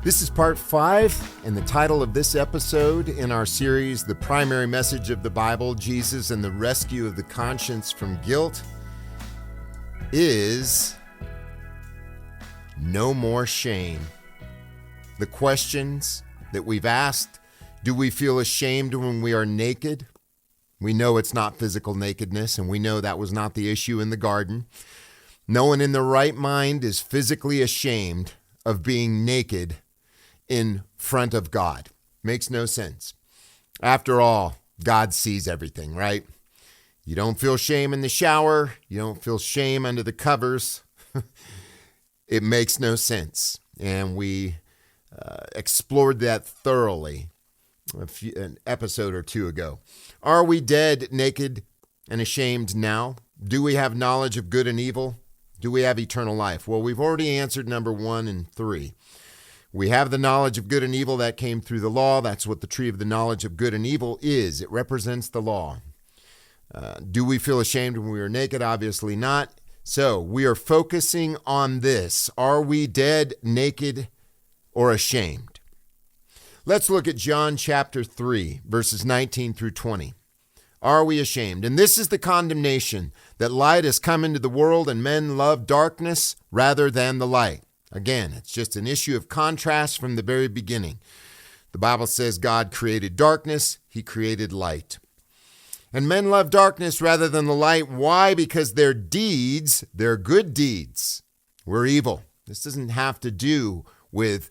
This is part 5, and the title of this episode in our series, The Primary Message of the Bible, Jesus and the Rescue of the Conscience from Guilt, is No More Shame. The questions that we've asked: do we feel ashamed when we are naked? We know it's not physical nakedness, and we know that was not the issue in the garden. No one in their right mind is physically ashamed of being naked in front of God. Makes no sense. After all, God sees everything, right? You don't feel shame in the shower. You don't feel shame under the covers. It makes no sense. And we explored that thoroughly an episode or two ago. Are we dead, naked, and ashamed now? Do we have knowledge of good and evil? Do we have eternal life? Well, we've already answered number 1 and 3. We have the knowledge of good and evil that came through the law. That's what the tree of the knowledge of good and evil is. It represents the law. Do we feel ashamed when we are naked? Obviously not. So we are focusing on this. Are we dead, naked, or ashamed? Let's look at John chapter 3, verses 19 through 20. Are we ashamed? And this is the condemnation, that light has come into the world and men love darkness rather than the light. Again, it's just an issue of contrast from the very beginning. The Bible says God created darkness, he created light. And men love darkness rather than the light. Why? Because their deeds, their good deeds, were evil. This doesn't have to do with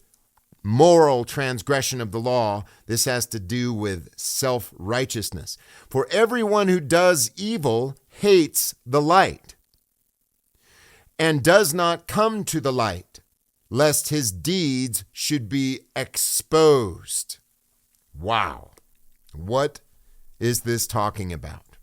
moral transgression of the law. This has to do with self-righteousness. For everyone who does evil hates the light and does not come to the light, lest his deeds should be exposed. Wow. What is this talking about?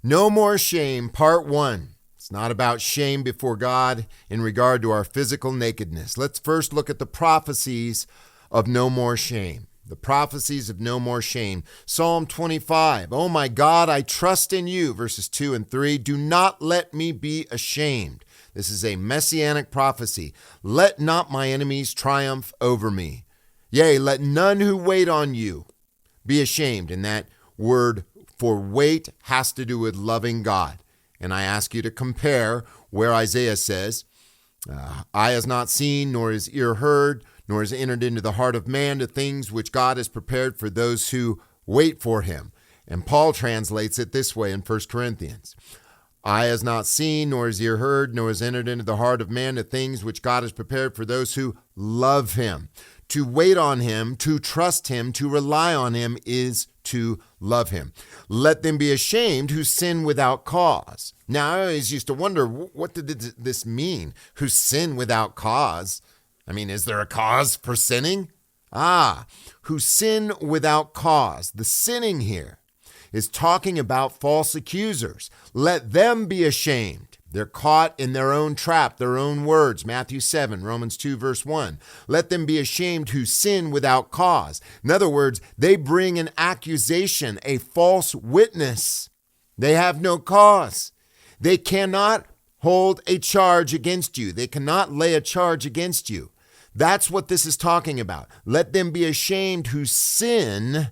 No More Shame, part 1. It's not about shame before God in regard to our physical nakedness. Let's first look at the prophecies of no more shame. The prophecies of no more shame. Psalm 25. Oh my God, I trust in you. Verses 2 and 3. Do not let me be ashamed. This is a messianic prophecy. Let not my enemies triumph over me. Yea, let none who wait on you be ashamed. And that word for wait has to do with loving God. And I ask you to compare where Isaiah says, eye has not seen, nor has ear heard, nor has entered into the heart of man the things which God has prepared for those who wait for him. And Paul translates it this way in 1 Corinthians. Eye has not seen, nor has ear heard, nor has entered into the heart of man the things which God has prepared for those who love him. To wait on him, to trust him, to rely on him is to love him. Let them be ashamed who sin without cause. Now, I always used to wonder, what did this mean? Who sin without cause? I mean, is there a cause for sinning? Who sin without cause. The sinning here is talking about false accusers. Let them be ashamed. They're caught in their own trap, their own words. Matthew 7, Romans 2, verse 1. Let them be ashamed who sin without cause. In other words, they bring an accusation, a false witness. They have no cause. They cannot hold a charge against you. They cannot lay a charge against you. That's what this is talking about. Let them be ashamed who sin,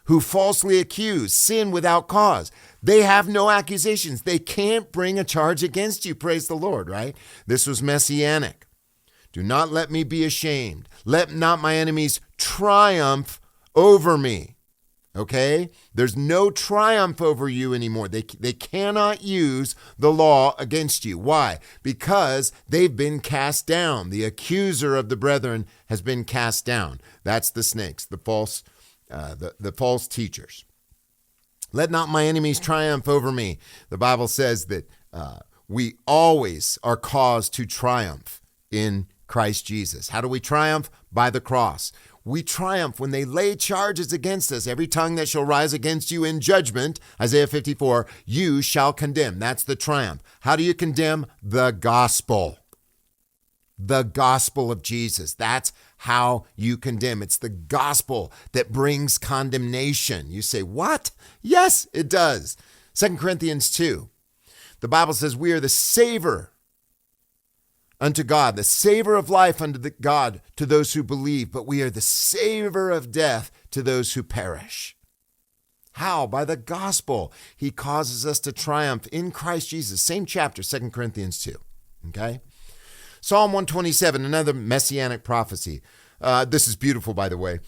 who falsely accuse, sin without cause. They have no accusations. They can't bring a charge against you. Praise the Lord, right? This was messianic. Do not let me be ashamed. Let not my enemies triumph over me. Okay? There's no triumph over you anymore. They cannot use the law against you. Why? Because they've been cast down. The accuser of the brethren has been cast down. That's the snakes, the false teachers. Let not my enemies triumph over me. The Bible says that we always are caused to triumph in Christ Jesus. How do we triumph? By the cross. We triumph when they lay charges against us. Every tongue that shall rise against you in judgment, Isaiah 54, you shall condemn. That's the triumph. How do you condemn? The gospel. The gospel of Jesus. That's how you condemn. It's the gospel that brings condemnation. You say, what? Yes, it does. 2 Corinthians 2. The Bible says we are the savor unto God, the savor of life unto God to those who believe, but we are the savor of death to those who perish. How? By the gospel. He causes us to triumph in Christ Jesus. Same chapter, 2 Corinthians 2. Okay? Psalm 127, another messianic prophecy. This is beautiful, by the way.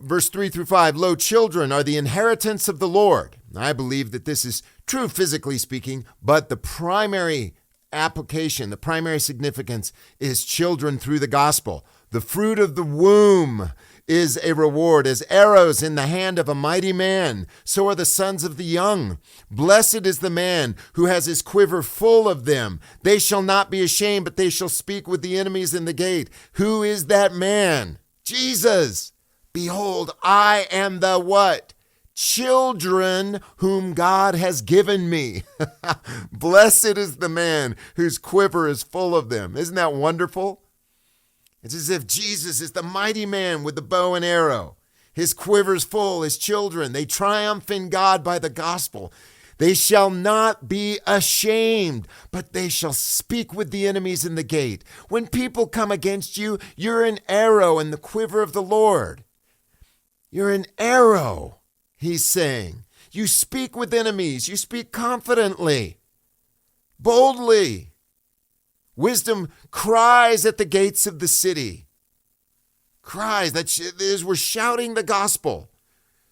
Verse 3 through 5, Lo, children are the inheritance of the Lord. I believe that this is true physically speaking, but the primary application, the primary significance is children through the gospel. The fruit of the womb is a reward. As arrows in the hand of a mighty man, so are the sons of the young. Blessed is the man who has his quiver full of them. They shall not be ashamed, but they shall speak with the enemies in the gate. Who is that man? Jesus. Behold, I am the what? Children whom God has given me. Blessed is the man whose quiver is full of them. Isn't that wonderful? It's as if Jesus is the mighty man with the bow and arrow. His quiver's full, his children. They triumph in God by the gospel. They shall not be ashamed, but they shall speak with the enemies in the gate. When people come against you, you're an arrow in the quiver of the Lord. You're an arrow, he's saying. You speak with enemies. You speak confidently, boldly. Wisdom cries at the gates of the city. Cries, we're shouting the gospel.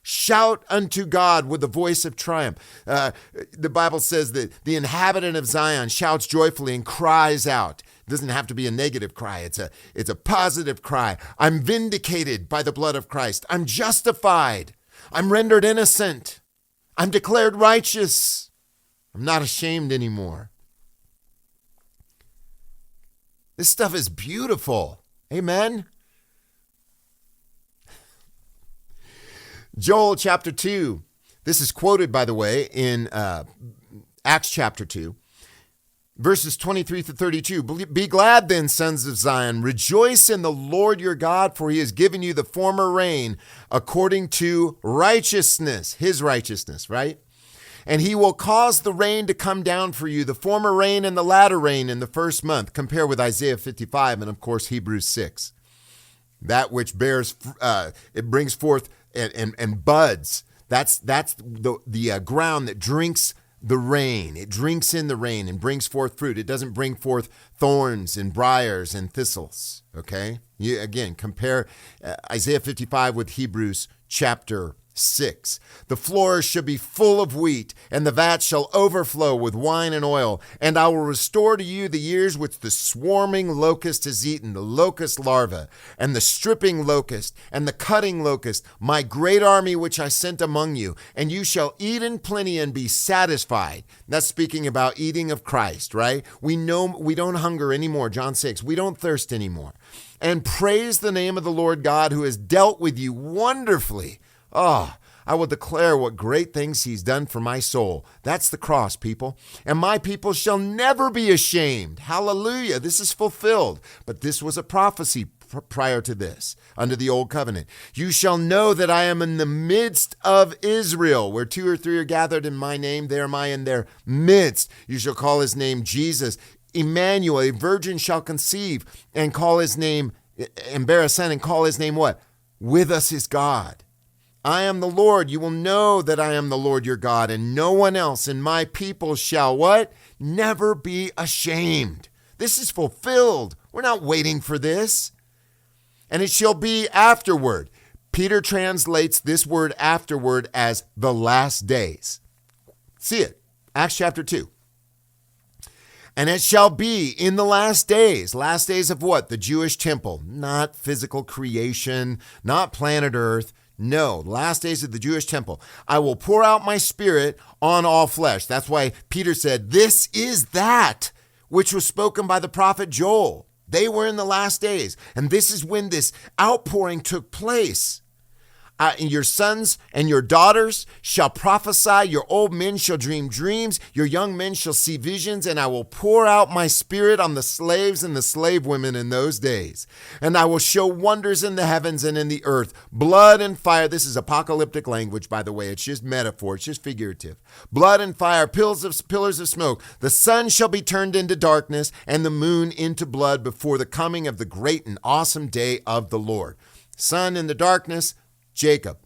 Shout unto God with the voice of triumph. The Bible says that the inhabitant of Zion shouts joyfully and cries out. It doesn't have to be a negative cry. It's a positive cry. I'm vindicated by the blood of Christ. I'm justified. I'm rendered innocent. I'm declared righteous. I'm not ashamed anymore. This stuff is beautiful. Amen. Joel chapter 2. This is quoted, by the way, in Acts chapter 2. Verses 23 to 32. Be glad then, sons of Zion. Rejoice in the Lord your God, for he has given you the former rain according to righteousness. His righteousness, right? And he will cause the rain to come down for you, the former rain and the latter rain in the first month. Compare with Isaiah 55 and, of course, Hebrews 6. That which bears, it brings forth and buds. That's the ground that drinks the rain. It drinks in the rain and brings forth fruit. It doesn't bring forth thorns and briars and thistles, okay? You, again, compare Isaiah 55 with Hebrews chapter 6. The floors shall be full of wheat, and the vats shall overflow with wine and oil. And I will restore to you the years which the swarming locust has eaten, the locust larva, and the stripping locust, and the cutting locust, my great army which I sent among you. And you shall eat in plenty and be satisfied. That's speaking about eating of Christ, right? We know we don't hunger anymore, John 6. We don't thirst anymore. And praise the name of the Lord God who has dealt with you wonderfully. Oh, I will declare what great things he's done for my soul. That's the cross, people. And my people shall never be ashamed. Hallelujah. This is fulfilled. But this was a prophecy prior to this, under the old covenant. You shall know that I am in the midst of Israel. Where 2 or 3 are gathered in my name, there am I in their midst. You shall call his name Jesus. Emmanuel, a virgin shall conceive and call his name, and bear a son and call his name what? With us is God. I am the Lord. You will know that I am the Lord your God, and no one else. And my people shall what? Never be ashamed. This is fulfilled. We're not waiting for this. And it shall be afterward. Peter translates this word afterward as the last days. See it. Acts chapter 2. And it shall be in the last days of what? The Jewish temple, not physical creation, not planet Earth. No, last days of the Jewish temple. I will pour out my spirit on all flesh. That's why Peter said, this is that which was spoken by the prophet Joel. They were in the last days. And this is when this outpouring took place. Your sons and your daughters shall prophesy. Your old men shall dream dreams. Your young men shall see visions. And I will pour out my spirit on the slaves and the slave women in those days. And I will show wonders in the heavens and in the earth, blood and fire. This is apocalyptic language, by the way. It's just metaphor. It's just figurative. Blood and fire, pillars of smoke. The sun shall be turned into darkness and the moon into blood before the coming of the great and awesome day of the Lord. Sun in the darkness, Jacob.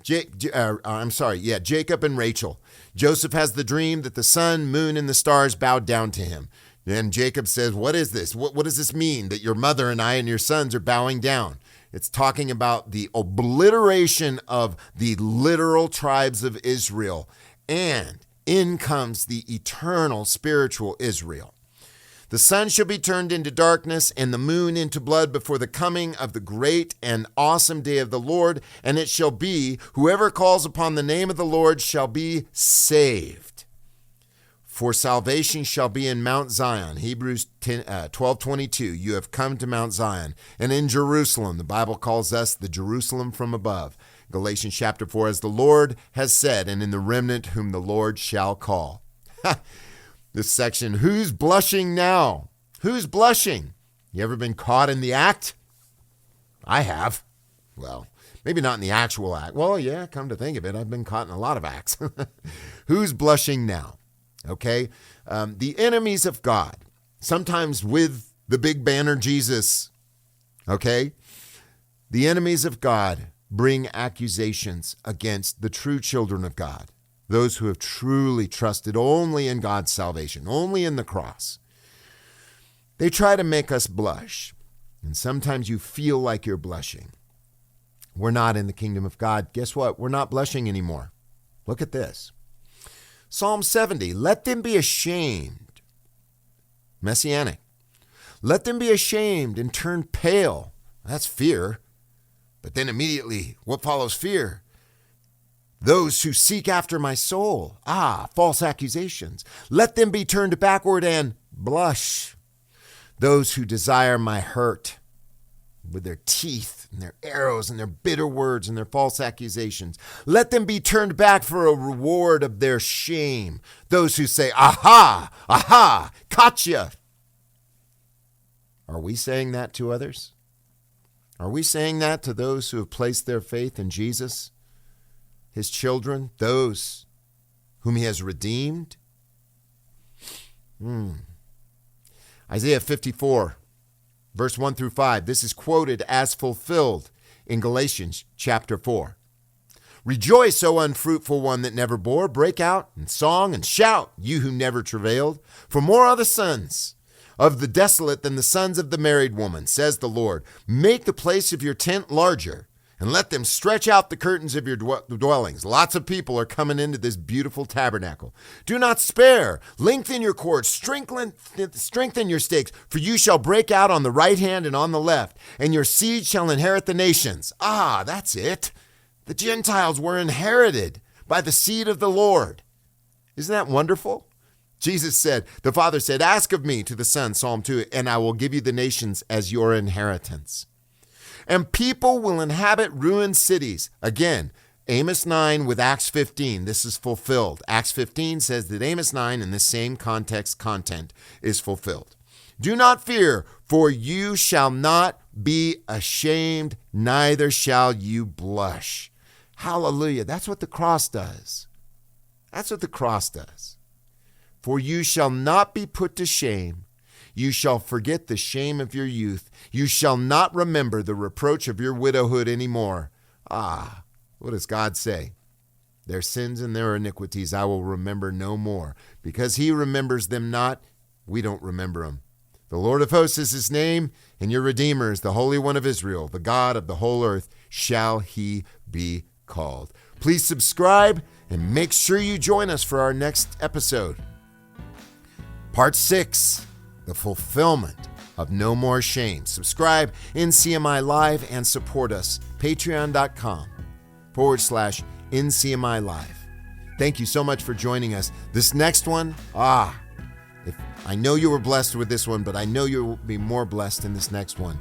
Jacob and Rachel. Joseph has the dream that the sun, moon, and the stars bowed down to him. And Jacob says, what is this? What does this mean that your mother and I and your sons are bowing down? It's talking about the obliteration of the literal tribes of Israel. And in comes the eternal spiritual Israel. The sun shall be turned into darkness and the moon into blood before the coming of the great and awesome day of the Lord. And it shall be, whoever calls upon the name of the Lord shall be saved. For salvation shall be in Mount Zion. Hebrews 12:22. You have come to Mount Zion. And in Jerusalem, the Bible calls us the Jerusalem from above. Galatians chapter 4, as the Lord has said, and in the remnant whom the Lord shall call. This section, who's blushing now? Who's blushing? You ever been caught in the act? I have. Well, maybe not in the actual act. Well, yeah, come to think of it, I've been caught in a lot of acts. Who's blushing now? Okay, the enemies of God, sometimes with the big banner Jesus, okay? The enemies of God bring accusations against the true children of God, those who have truly trusted only in God's salvation, only in the cross. They try to make us blush, and sometimes you feel like you're blushing. We're not in the kingdom of God. Guess what? We're not blushing anymore. Look at this. Psalm 70, let them be ashamed. Messianic. Let them be ashamed and turn pale. That's fear. But then immediately, what follows fear? Those who seek after my soul. False accusations. Let them be turned backward and blush. Those who desire my hurt with their teeth and their arrows and their bitter words and their false accusations. Let them be turned back for a reward of their shame. Those who say, aha, gotcha. Are we saying that to others? Are we saying that to those who have placed their faith in Jesus, his children, those whom he has redeemed? Isaiah 54. Verse 1 through 5, this is quoted as fulfilled in Galatians chapter 4. Rejoice, O unfruitful one that never bore. Break out in song and shout, you who never travailed. For more are the sons of the desolate than the sons of the married woman, says the Lord. Make the place of your tent larger, and let them stretch out the curtains of your dwellings. Lots of people are coming into this beautiful tabernacle. Do not spare. Lengthen your cords. Strengthen your stakes. For you shall break out on the right hand and on the left, and your seed shall inherit the nations. That's it. The Gentiles were inherited by the seed of the Lord. Isn't that wonderful? Jesus said, the Father said, ask of me to the Son, Psalm 2, and I will give you the nations as your inheritance. And people will inhabit ruined cities. Again, Amos 9 with Acts 15. This is fulfilled. Acts 15 says that Amos 9 in the same content is fulfilled. Do not fear, for you shall not be ashamed, neither shall you blush. Hallelujah. That's what the cross does. That's what the cross does. For you shall not be put to shame. You shall forget the shame of your youth. You shall not remember the reproach of your widowhood anymore. What does God say? Their sins and their iniquities I will remember no more. Because he remembers them not, we don't remember them. The Lord of hosts is his name, and your Redeemer is the Holy One of Israel, the God of the whole earth, shall he be called. Please subscribe and make sure you join us for our next episode. Part 6. The fulfillment of no more shame. Subscribe in CMI Live and support us. Patreon.com/InCMI Live. Thank you so much for joining us. This next one, I know you were blessed with this one, but I know you will be more blessed in this next one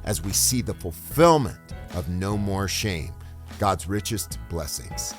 as we see the fulfillment of no more shame. God's richest blessings.